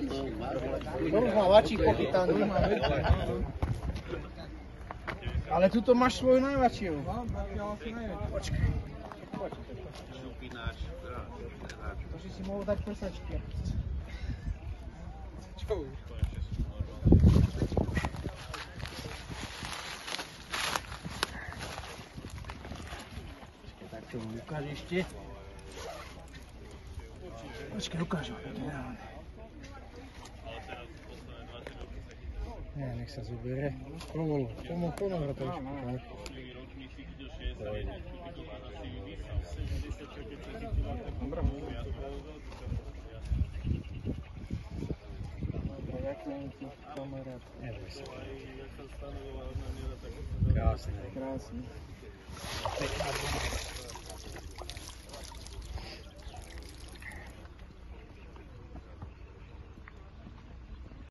To už má vačík pochytaný. Ale tuto máš svoju najväčšiu. Počkaj. To si mohol dať prsačky. Čo? Tak čo mu ukáž ešte? Počkaj, ukážu. Nie, nech sa zoberie. Povolu. Ponohra to ešte. Kamarát. Krásne. Krásne.